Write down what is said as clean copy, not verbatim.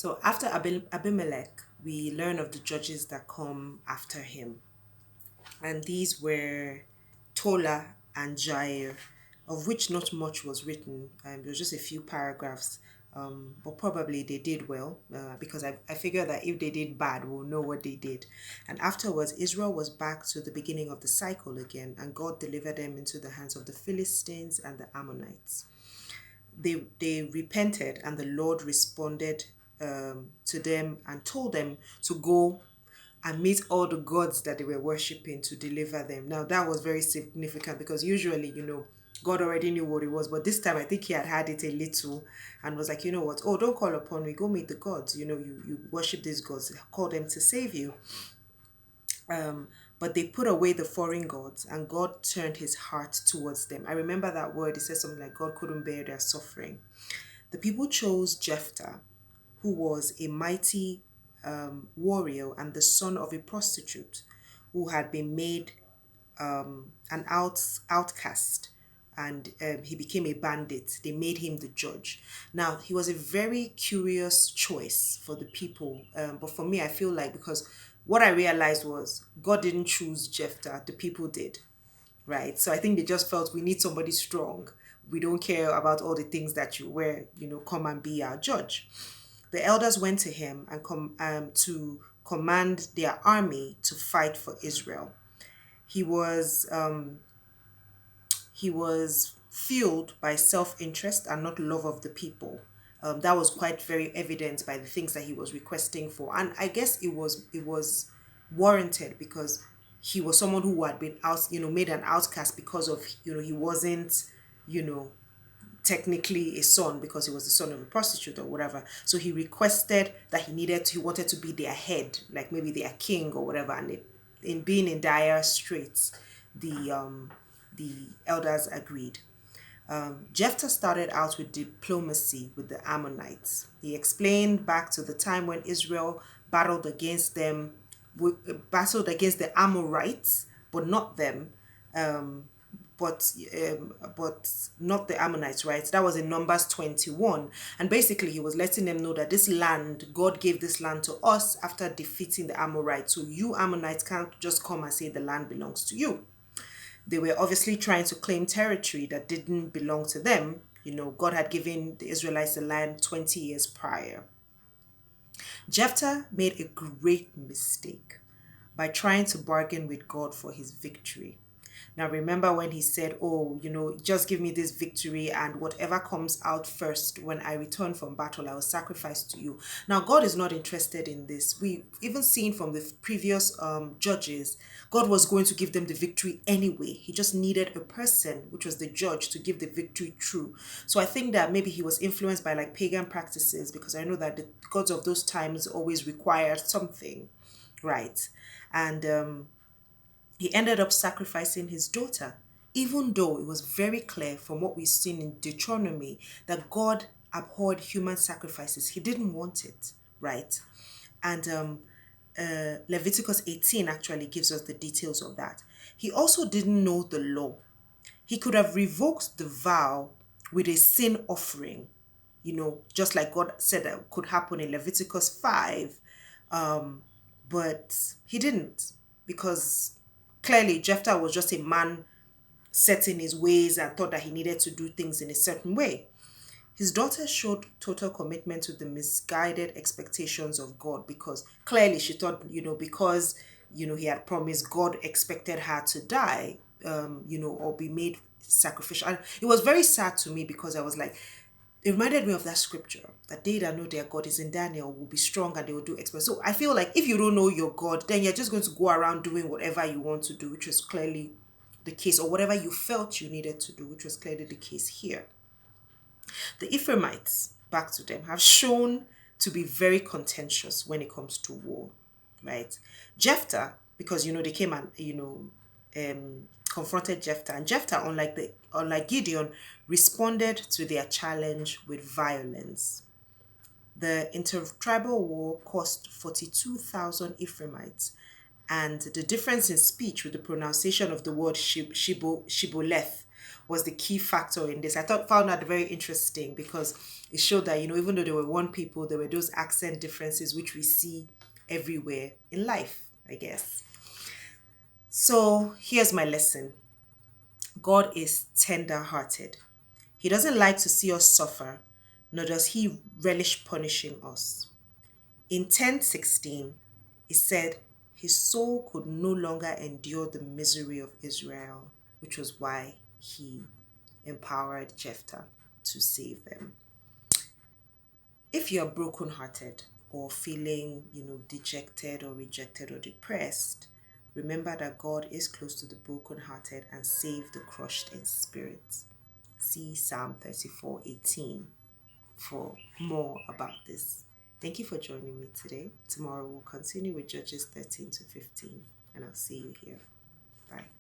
So after Abimelech, we learn of the judges that come after him. And these were Tola and Jair, of which not much was written. There was just a few paragraphs, but probably they did well because I figure that if they did bad, we'll know what they did. And afterwards, Israel was back to the beginning of the cycle again, and God delivered them into the hands of the Philistines and the Ammonites. They repented, and the Lord responded to them and told them to go and meet all the gods that they were worshiping to deliver them. Now that was very significant because usually, God already knew what it was, but this time I think he had had it a little and was like, you know what? Oh, don't call upon me. Go meet the gods. You worship these gods. Call them to save you. But they put away the foreign gods and God turned his heart towards them. I remember that word. It says something like God couldn't bear their suffering. The people chose Jephthah, who was a mighty warrior and the son of a prostitute who had been made an outcast, and he became a bandit. They made him the judge. Now, he was a very curious choice for the people, but for me, I feel like because what I realized was God didn't choose Jephthah, the people did, right? So I think they just felt we need somebody strong. We don't care about all the things that you wear, come and be our judge. The elders went to him and to command their army to fight for Israel. He was fueled by self-interest and not love of the people. That was quite very evident by the things that he was requesting for, and I guess it was warranted because he was someone who had been made an outcast because of he wasn't you know technically a son because he was the son of a prostitute or whatever. So he requested that he wanted to be their head, like maybe their king or whatever. And in being in dire straits, the elders agreed. Jephthah started out with diplomacy with the Ammonites. He explained back to the time when Israel battled against the Amorites, but not them. But not the Ammonites, right? That was in Numbers 21. And basically, he was letting them know that this land, God gave this land to us after defeating the Amorites. So you Ammonites can't just come and say the land belongs to you. They were obviously trying to claim territory that didn't belong to them. God had given the Israelites the land 20 years prior. Jephthah made a great mistake by trying to bargain with God for his victory. Now, remember when he said, oh, just give me this victory and whatever comes out first when I return from battle, I will sacrifice to you. Now, God is not interested in this. We even seen from the previous judges, God was going to give them the victory anyway. He just needed a person, which was the judge, to give the victory through. So I think that maybe he was influenced by like pagan practices because I know that the gods of those times always required something, right? And he ended up sacrificing his daughter, even though it was very clear from what we've seen in Deuteronomy that God abhorred human sacrifices. He didn't want it, right? And Leviticus 18 actually gives us the details of that. He also didn't know the law. He could have revoked the vow with a sin offering, just like God said that could happen in Leviticus 5. But he didn't because clearly Jephthah was just a man set in his ways and thought that he needed to do things in a certain way. His daughter showed total commitment to the misguided expectations of God because clearly she thought, because, he had promised God expected her to die, or be made sacrificial. And it was very sad to me because I was like, it reminded me of that scripture that they that know their God is in Daniel will be strong and they will do exploits. So I feel like if you don't know your God, then you're just going to go around doing whatever you want to do, which was clearly the case, or whatever you felt you needed to do, which was clearly the case here. The Ephraimites, back to them, have shown to be very contentious when it comes to war, right? Jephthah, because they came and confronted Jephthah, and Jephthah, unlike Gideon, responded to their challenge with violence. The intertribal war cost 42,000 Ephraimites, and the difference in speech with the pronunciation of the word shibboleth was the key factor in this. Found that very interesting because it showed that, even though there were one people, there were those accent differences which we see everywhere in life, I guess. So here's my lesson. God is tender-hearted. He doesn't like to see us suffer, nor does he relish punishing us. In 10:16, it said his soul could no longer endure the misery of Israel, which was why he empowered Jephthah to save them. If you're brokenhearted or feeling, dejected or rejected or depressed, remember that God is close to the brokenhearted and save the crushed in spirit. See Psalm 34:18 for more about this. Thank you for joining me today. Tomorrow we'll continue with Judges 13 to 15, and I'll see you here. Bye.